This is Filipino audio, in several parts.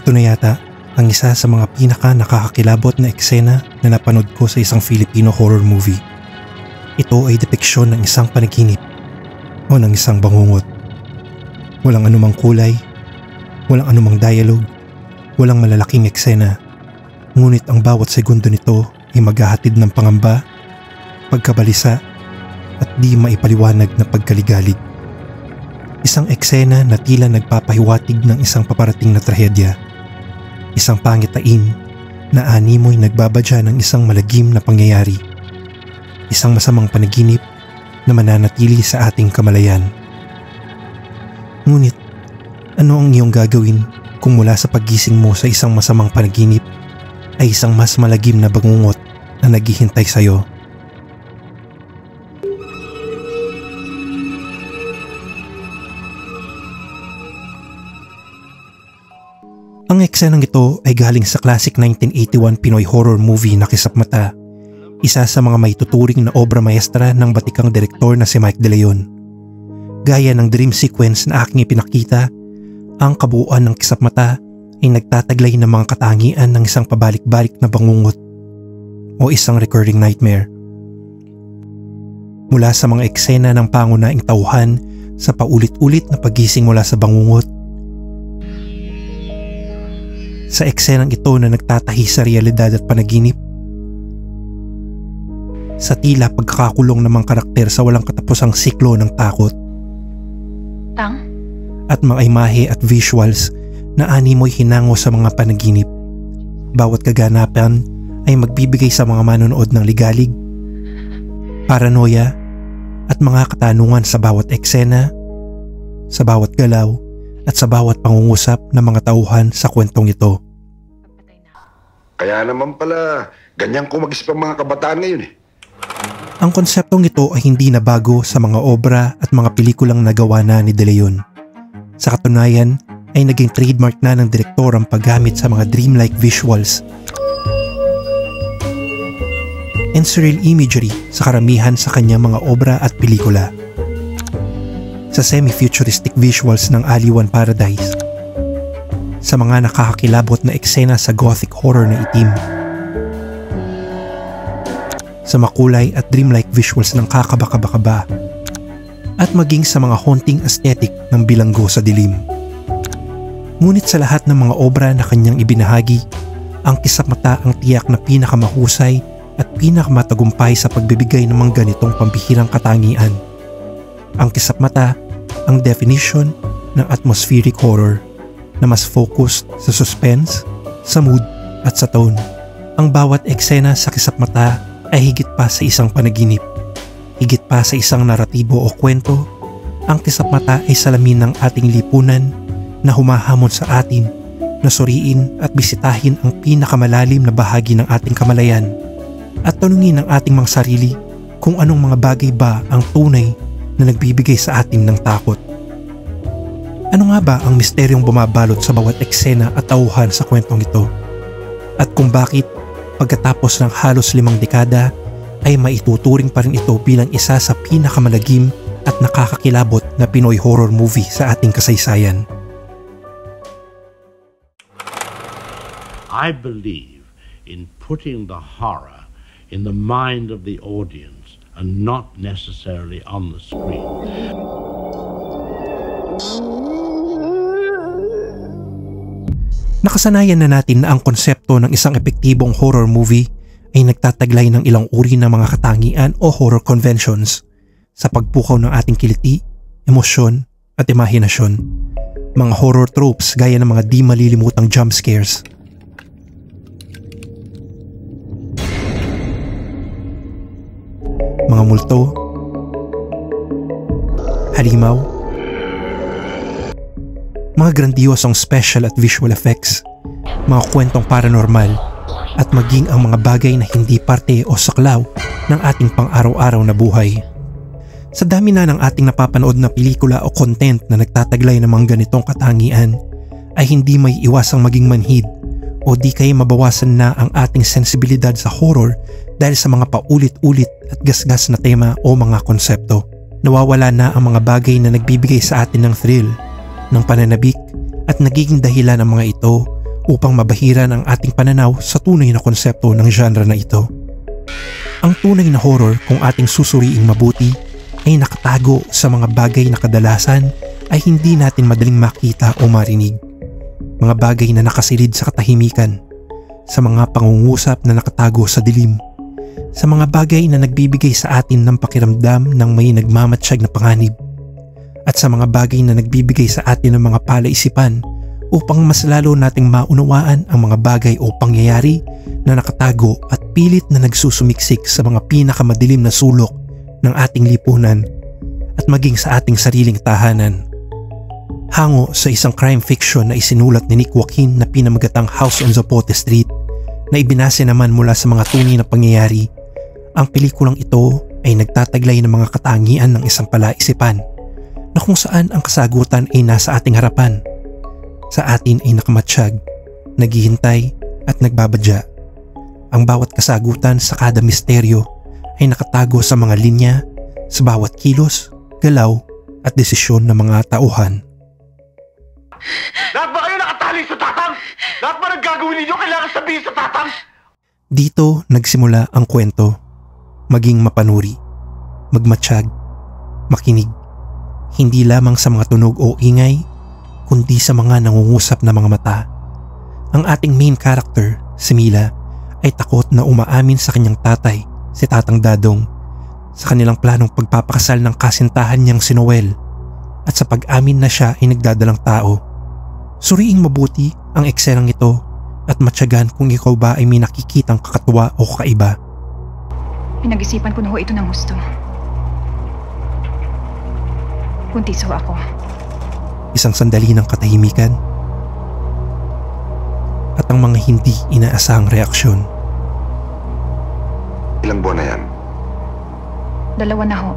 Ito na yata ang isa sa mga pinaka nakakakilabot na eksena na napanood ko sa isang Filipino horror movie. Ito ay depiksyon ng isang panaginip o ng isang bangungot. Walang anumang kulay, walang anumang dialogue, walang malalaking eksena. Ngunit ang bawat segundo nito ay maghahatid ng pangamba, pagkabalisa at di maipaliwanag na pagkaligalig. Isang eksena na tila nagpapahiwatig ng isang paparating na trahedya. Isang pangitain na animoy nagbabadya ng isang malagim na pangyayari. Isang masamang panaginip na mananatili sa ating kamalayan. Ngunit, ano ang iyong gagawin kung mula sa paggising mo sa isang masamang panaginip ay isang mas malagim na bangungot na naghihintay sa iyo? Ang eksenang ito ay galing sa classic 1981 Pinoy horror movie na Kisap Mata, isa sa mga maituturing na obra maestra ng batikang direktor na si Mike De Leon. Gaya ng dream sequence na aking ipinakita, ang kabuuan ng Kisap Mata ay nagtataglay ng mga katangian ng isang pabalik-balik na bangungot o isang recurring nightmare. Mula sa mga eksena ng pangunaing tauhan sa paulit-ulit na paggising mula sa bangungot, sa eksenang ito na nagtatahi sa realidad at panaginip, sa tila pagkakakulong ng mga karakter sa walang katapusang siklo ng takot, at mga imahe at visuals na animoy hinango sa mga panaginip. Bawat kaganapan ay magbibigay sa mga manonood ng ligalig, paranoia at mga katanungan sa bawat eksena, sa bawat galaw at sa bawat pangungusap ng mga tauhan sa kwentong ito. Kaya naman pala, ganyan ko mag-isip ang mga kabataan ngayon eh. Ang konseptong ito ay hindi na bago sa mga obra at mga pelikulang nagawa na ni De Leon. Sa katunayan ay naging trademark na ng direktor ang paggamit sa mga dreamlike visuals and surreal imagery sa karamihan sa kanyang mga obra at pelikula. Sa semi-futuristic visuals ng Aliwan Paradise, sa mga nakakakilabot na eksena sa gothic horror na itim, sa makulay at dreamlike visuals ng kakabaka-bakaba, at maging sa mga haunting aesthetic ng bilanggo sa dilim. Ngunit sa lahat ng mga obra na kanyang ibinahagi, ang Kisap Mata ang tiyak na pinakamahusay at pinakamatagumpay sa pagbibigay ng mga ganitong pambihirang katangian. Ang Kisap Mata ang definition ng atmospheric horror na mas focused sa suspense, sa mood at sa tone. Ang bawat eksena sa Kisap Mata ay higit pa sa isang panaginip, higit pa sa isang naratibo o kwento. Ang Kisap Mata ay salamin ng ating lipunan na humahamon sa atin na suriin at bisitahin ang pinakamalalim na bahagi ng ating kamalayan at tanungin ang ating mga sarili kung anong mga bagay ba ang tunay na nagbibigay sa atin ng takot. Ano nga ba ang misteryong bumabalot sa bawat eksena at tauhan sa kwentong ito? At kung bakit pagkatapos ng halos 5 dekada ay maituturing pa rin ito bilang isa sa pinakamalagim at nakakakilabot na Pinoy horror movie sa ating kasaysayan? I believe in putting the horror in the mind of the audience and not necessarily on the screen. Nakasanayan na natin na ang konsepto ng isang epektibong horror movie ay nagtataglay ng ilang uri ng mga katangian o horror conventions sa pagpukaw ng ating kiliti, emosyon at imahinasyon. Mga horror tropes gaya ng mga di malilimutang jump scares, mga multo, halimaw, mga grandiosong special at visual effects, mga kwentong paranormal, at maging ang mga bagay na hindi parte o saklaw ng ating pang-araw-araw na buhay. Sa dami na ng ating napapanood na pelikula o content na nagtataglay ng mga ganitong katangian, ay hindi may iwasang maging manhid o di kaya mabawasan na ang ating sensibilidad sa horror dahil sa mga paulit-ulit at gasgas na tema o mga konsepto. Nawawala na ang mga bagay na nagbibigay sa atin ng thrill, ng pananabik at nagiging dahilan ng mga ito upang mabahiran ang ating pananaw sa tunay na konsepto ng genre na ito. Ang tunay na horror, kung ating susuriing mabuti, ay nakatago sa mga bagay na kadalasan ay hindi natin madaling makita o marinig. Mga bagay na nakasilid sa katahimikan, sa mga pangungusap na nakatago sa dilim, sa mga bagay na nagbibigay sa atin ng pakiramdam ng may nagmamatsyag na panganib, at sa mga bagay na nagbibigay sa atin ng mga palaisipan upang mas lalo nating maunawaan ang mga bagay o pangyayari na nakatago at pilit na nagsusumiksik sa mga pinakamadilim na sulok ng ating lipunan at maging sa ating sariling tahanan. Hango sa isang crime fiction na isinulat ni Nick Joaquin na pinamagatang House on Zapote Street na ibinase naman mula sa mga tunay na pangyayari, ang pelikulang ito ay nagtataglay ng mga katangian ng isang palaisipan na kung saan ang kasagutan ay nasa ating harapan. Sa atin ay nakamatsyag, naghihintay at nagbabadya. Ang bawat kasagutan sa kada misteryo ay nakatago sa mga linya, sa bawat kilos, galaw at desisyon ng mga tauhan. Lahat ba kayo nakatali sa tatang? Lahat ba naggagawin ninyo kailangan sabihin sa tatang? Dito nagsimula ang kwento. Maging mapanuri, magmatsyag, makinig. Hindi lamang sa mga tunog o ingay, kundi sa mga nangungusap na mga mata. Ang ating main character, si Mila, ay takot na umaamin sa kanyang tatay, si Tatang Dadong, sa kanilang planong pagpapakasal ng kasintahan niyang si Noel, at sa pag-amin na siya ay nagdadalang tao. Suriing mabuti ang eksenang ito at matyagan kung ikaw ba ay may nakikitang kakatuwa o kakaiba. Pinag-isipan ko na ho ito ng gusto. Buntis ho ako. Isang sandali ng katahimikan at ang mga hindi inaasahang reaksyon. Ilang buwan na yan? 2 na ho.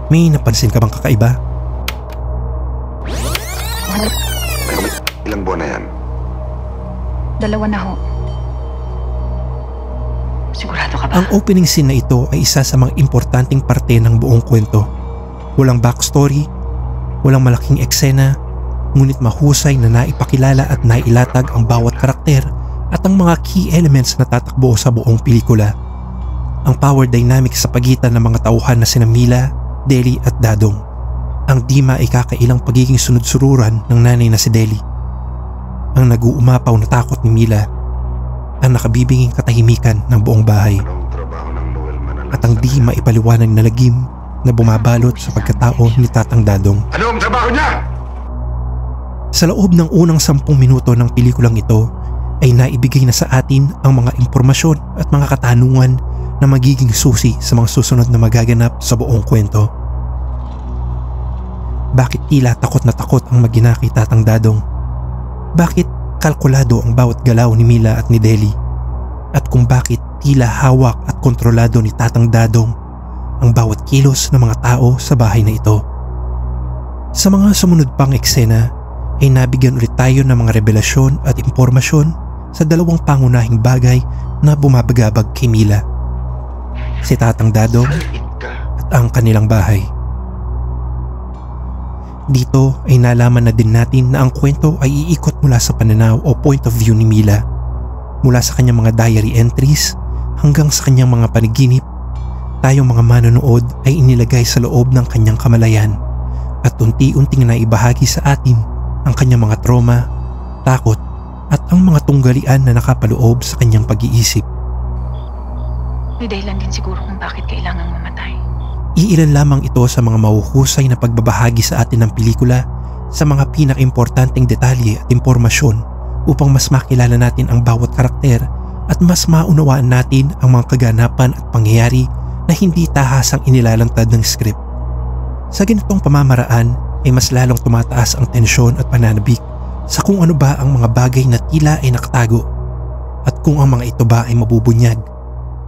May napansin ka bang kakaiba? Ilang buwan na yan? 2 na ho. Sigurado ka ba? Ang opening scene na ito ay isa sa mga importanteng parte ng buong kwento. Walang backstory, walang malaking eksena, ngunit mahusay na naipakilala at nailatag ang bawat karakter at ang mga key elements na tatakbo sa buong pelikula. Ang power dynamic sa pagitan ng mga tauhan na sina Mila, Deli at Dadong. Ang di maikakailang pagiging sunod-sururan ng nanay na si Deli. Ang nag-uumapaw na takot ni Mila. Ang nakabibinging katahimikan ng buong bahay. At ang di maipaliwanag na lagim na bumabalot sa pagkatao ni Tatang Dadong. Ano ang trabaho niya? Sa loob ng unang 10 minuto ng pelikulang ito ay naibigay na sa atin ang mga impormasyon at mga katanungan na magiging susi sa mga susunod na magaganap sa buong kwento. Bakit tila takot na takot ang mag-ina kay Tatang Dadong? Bakit kalkulado ang bawat galaw ni Mila at ni Deli? At kung bakit tila hawak at kontrolado ni Tatang Dadong ang bawat kilos ng mga tao sa bahay na ito? Sa mga sumunod pang eksena ay nabigyan ulit tayo ng mga revelasyon at impormasyon sa 2 pangunahing bagay na bumabagabag kay Mila. Si Tatang Dadong at ang kanilang bahay. Dito ay nalaman na din natin na ang kwento ay iikot mula sa pananaw o point of view ni Mila. Mula sa kanyang mga diary entries hanggang sa kanyang mga panaginip, tayong mga manonood ay inilagay sa loob ng kanyang kamalayan at unti-unting naibahagi sa atin ang kanyang mga trauma, takot at ang mga tunggalian na nakapaloob sa kanyang pag-iisip. May dahilan din siguro kung bakit kailangang mamatay. Iilan lamang ito sa mga mahuhusay na pagbabahagi sa atin ng pelikula sa mga pinakaimportanteng detalye at impormasyon upang mas makilala natin ang bawat karakter at mas maunawaan natin ang mga kaganapan at pangyayari na hindi tahasang inilalantad ng script. Sa ganitong pamamaraan ay mas lalong tumataas ang tensyon at pananabik sa kung ano ba ang mga bagay na tila ay nakatago at kung ang mga ito ba ay mabubunyag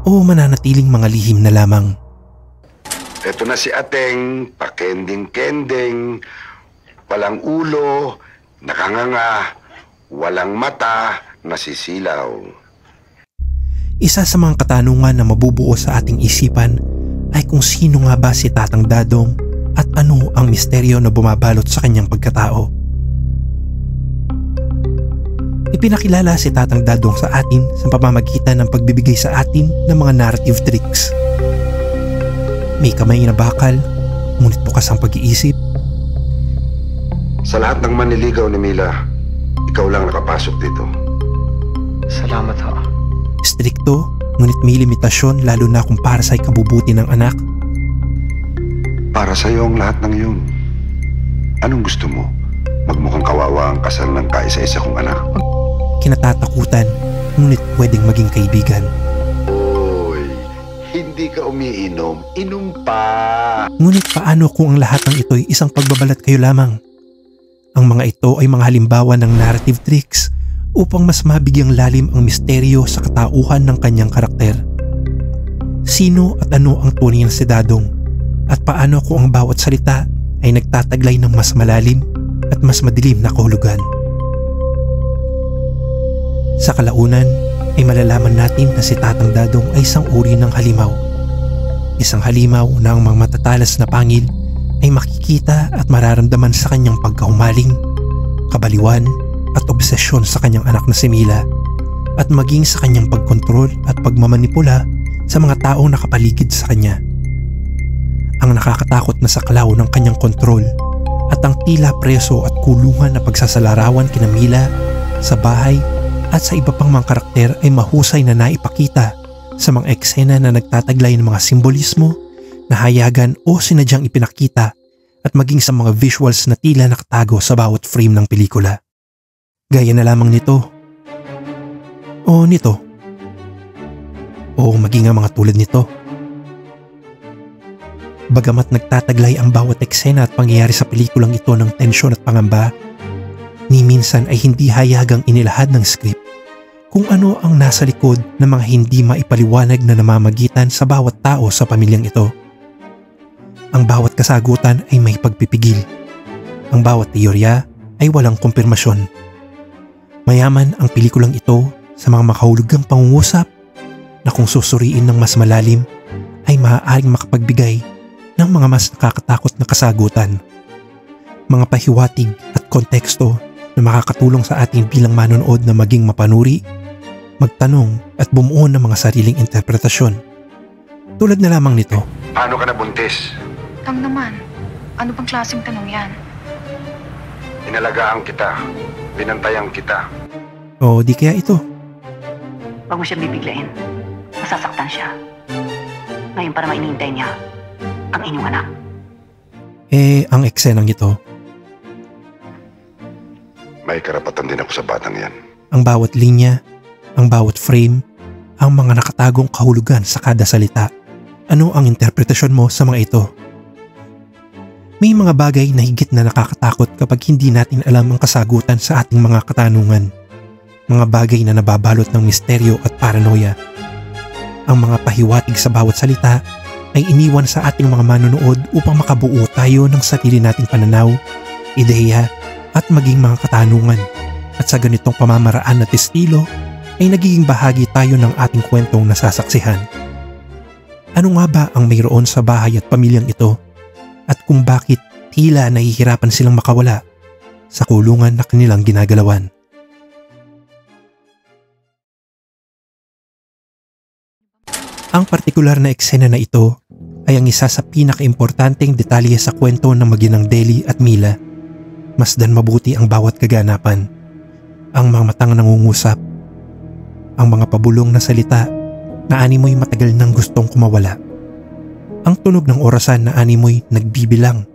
o mananatiling mga lihim na lamang. Ito na si Ateng, pakending-kending, walang ulo, nakanganga, walang mata, nasisilaw. Isa sa mga katanungan na mabubuo sa ating isipan ay kung sino nga ba si Tatang Dadong at ano ang misteryo na bumabalot sa kanyang pagkatao. Ipinakilala si Tatang Dadong sa atin sa pamamagitan ng pagbibigay sa atin ng mga narrative tricks. May kamay na bakal, ngunit bukas ang pag-iisip. Sa lahat ng manliligaw ni Mila, ikaw lang nakapasok dito. Salamat ho. Strikto, ngunit may limitasyon lalo na kung para sa ikabubuti ng anak. Para sa'yo ang lahat ng yun. Anong gusto mo? Magmukhang kawawa ang kasal ng kaisa-isa kong anak? Kinatatakutan, ngunit pwedeng maging kaibigan. Oy, hindi ka umiinom. Inom pa! Ngunit paano kung ang lahat ng ito'y isang pagbabalat kayo lamang? Ang mga ito ay mga halimbawa ng narrative tricks upang mas mabigyang lalim ang misteryo sa katauhan ng kanyang karakter. Sino at ano ang tunay na si Dadong? At paano kung ang bawat salita ay nagtataglay ng mas malalim at mas madilim na kahulugan? Sa kalaunan ay malalaman natin na si Tatang Dadong ay isang uri ng halimaw. Isang halimaw na ang mga matatalas na pangil ay makikita at mararamdaman sa kanyang pagkahumaling, kabaliwan at obsesyon sa kanyang anak na si Mila, at maging sa kanyang pagkontrol at pagmamanipula sa mga taong nakapaligid sa kanya. Ang nakakatakot na saklaw ng kanyang kontrol at ang tila preso at kulungan na pagsasalarawan kina Mila sa bahay at sa iba pang mga karakter ay mahusay na naipakita sa mga eksena na nagtataglay ng mga simbolismo, nahayagan o sinadyang ipinakita, at maging sa mga visuals na tila nakatago sa bawat frame ng pelikula. Gaya na lamang nito. O nito. O maging ang mga tulad nito. Bagamat nagtataglay ang bawat eksena at pangyayari sa pelikulang ito ng tensyon at pangamba, ni minsan ay hindi hayagang inilahad ng script kung ano ang nasa likod ng mga hindi maipaliwanag na namamagitan sa bawat tao sa pamilyang ito. Ang bawat kasagutan ay may pagpipigil. Ang bawat teorya ay walang kumpirmasyon. Mayaman ang pelikulang ito sa mga makahulugang pangungusap na kung susuriin ng mas malalim ay maaaring makapagbigay ng mga mas nakakatakot na kasagutan. Mga pahiwatig at konteksto na makakatulong sa atin bilang manonood na maging mapanuri, magtanong at bumuo ng mga sariling interpretasyon. Tulad na lamang nito. Paano ka nabuntis? Kang naman, ano bang klaseng tanong yan? Inalagaan kita. Binantayan kita. O di kaya ito. Huwag mo siya bibiglain. Masasaktan siya. Ngayon para mainintay niya ang inyong anak. Ang eksenang ito. May karapatan din ako sa batang yan. Ang bawat linya, ang bawat frame, ang mga nakatagong kahulugan sa kada salita. Ano ang interpretasyon mo sa mga ito? May mga bagay na higit na nakakatakot kapag hindi natin alam ang kasagutan sa ating mga katanungan. Mga bagay na nababalot ng misteryo at paranoia. Ang mga pahiwatig sa bawat salita ay iniwan sa ating mga manonood upang makabuo tayo ng sarili nating pananaw, ideya at maging mga katanungan. At sa ganitong pamamaraan at estilo ay nagiging bahagi tayo ng ating kwentong nasasaksihan. Ano nga ba ang mayroon sa bahay at pamilyang ito? At kung bakit tila nahihirapan silang makawala sa kulungan na kanilang ginagalawan? Ang partikular na eksena na ito ay ang isa sa pinakaimportanteng detalye sa kwento ng maginang Deli at Mila. Masdan mabuti ang bawat kaganapan, ang mga matang nangungusap, ang mga pabulong na salita na animoy matagal nang gustong kumawala, ang tunog ng orasan na animoy nagbibilang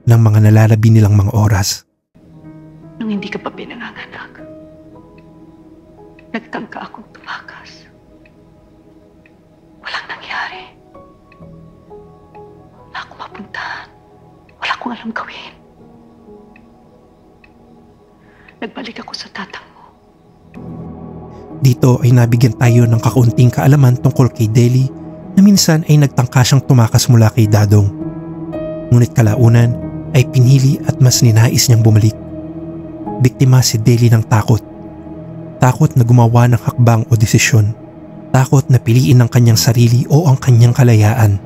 ng mga nalalabi nilang mga oras. Nung hindi ka pa pinanganganak, nagtangka akong tumakas. Walang nangyari. Wala akong mapuntahan. Wala akong alam gawin. Nagbalik ako sa tatang mo. Dito ay nabigyan tayo ng kakaunting kaalaman tungkol kay Deli na minsan ay nagtangka siyang tumakas mula kay Dadong. Ngunit kalaunan ay pinili at mas ninais niyang bumalik. Biktima si Deli ng takot. Takot na gumawa ng hakbang o desisyon. Takot na piliin ang kanyang sarili o ang kanyang kalayaan.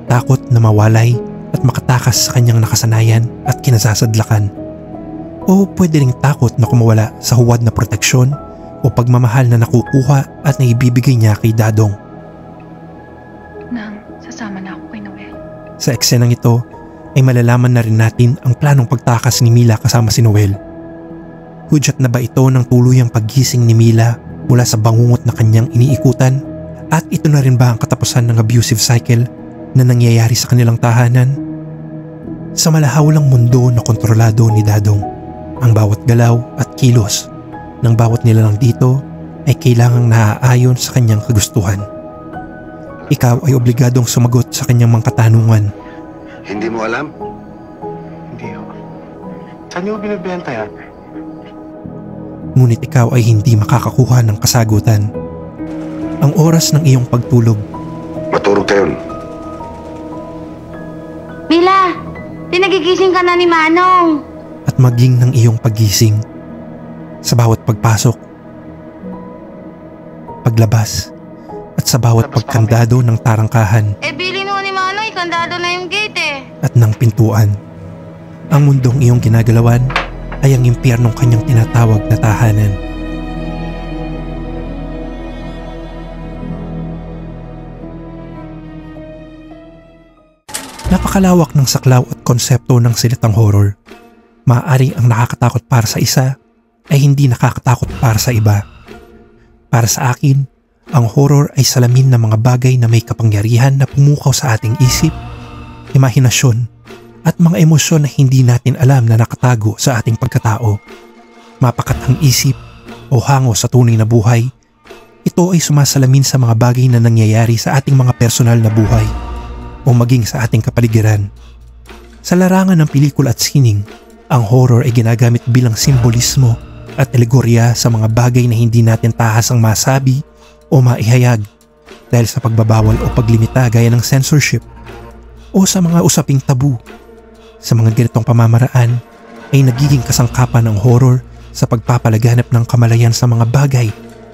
Takot na mawalay at makatakas sa kanyang nakasanayan at kinasasadlakan. O pwede ring takot na kumawala sa huwad na proteksyon o pagmamahal na nakukuha at naibibigay niya kay Dadong. Nang, sasama na ako kay Noel. Sa eksenang ito ay malalaman na rin natin ang planong pagtakas ni Mila kasama si Noel. Hudyat na ba ito ng tuluyang paggising ni Mila mula sa bangungot na kanyang iniikutan? At ito na rin ba ang katapusan ng abusive cycle na nangyayari sa kanilang tahanan? Sa malahawalang mundo na kontrolado ni Dadong, ang bawat galaw at kilos ng bawat nilalang dito ay kailangang naaayon sa kanyang kagustuhan. Ikaw ay obligadong sumagot sa kanyang mga katanungan. Hindi mo alam? Hindi ho. Saan niyo binibenta yan? Ngunit ikaw ay hindi makakakuha ng kasagutan. Ang oras ng iyong pagtulog. Maturog ka yun. Mila, pinagigising ka na ni Manong. At maging ng iyong paggising. Sa bawat pagpasok, paglabas, at sa bawat pagkandado ng tarangkahan. Bilin mo ni Manong, ikandado na yung gate eh. At ng pintuan. Ang mundong iyong ginagalawan ay ang impyernong kanyang tinatawag na tahanan. Napakalawak ng saklaw at konsepto ng salitang horror. Maaaring ang nakakatakot para sa isa ay hindi nakakatakot para sa iba. Para sa akin, ang horror ay salamin ng mga bagay na may kapangyarihan na pumukaw sa ating isip, imahinasyon, at mga emosyon na hindi natin alam na nakatago sa ating pagkatao. Mapakat ang isip o hango sa tunay na buhay, ito ay sumasalamin sa mga bagay na nangyayari sa ating mga personal na buhay o maging sa ating kapaligiran. Sa larangan ng pelikula at sining, ang horror ay ginagamit bilang simbolismo at alegorya sa mga bagay na hindi natin tahasang masabi o maihayag dahil sa pagbabawal o paglimita gaya ng censorship o sa mga usaping tabu. Sa mga ganitong pamamaraan ay nagiging kasangkapan ng horror sa pagpapalaganap ng kamalayan sa mga bagay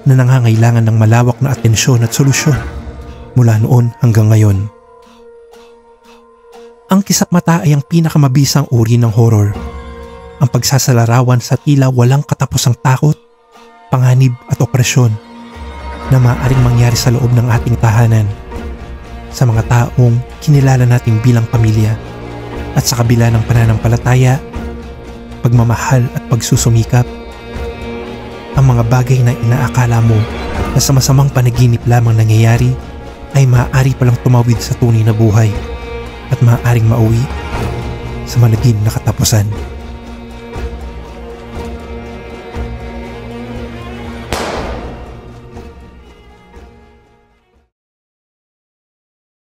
na nangangailangan ng malawak na atensyon at solusyon mula noon hanggang ngayon. Ang kisap mata ay ang pinakamabisang uri ng horror. Ang pagsasalarawan sa tila walang katapusang takot, panganib at opresyon na maaaring mangyari sa loob ng ating tahanan, sa mga taong kinilala natin bilang pamilya, at sa kabila ng pananampalataya, pagmamahal at pagsusumikap. Ang mga bagay na inaakala mo na sa masamang panaginip lamang nangyayari ay maaari palang tumawid sa tunay na buhay at maaaring mauwi sa malagim na katapusan.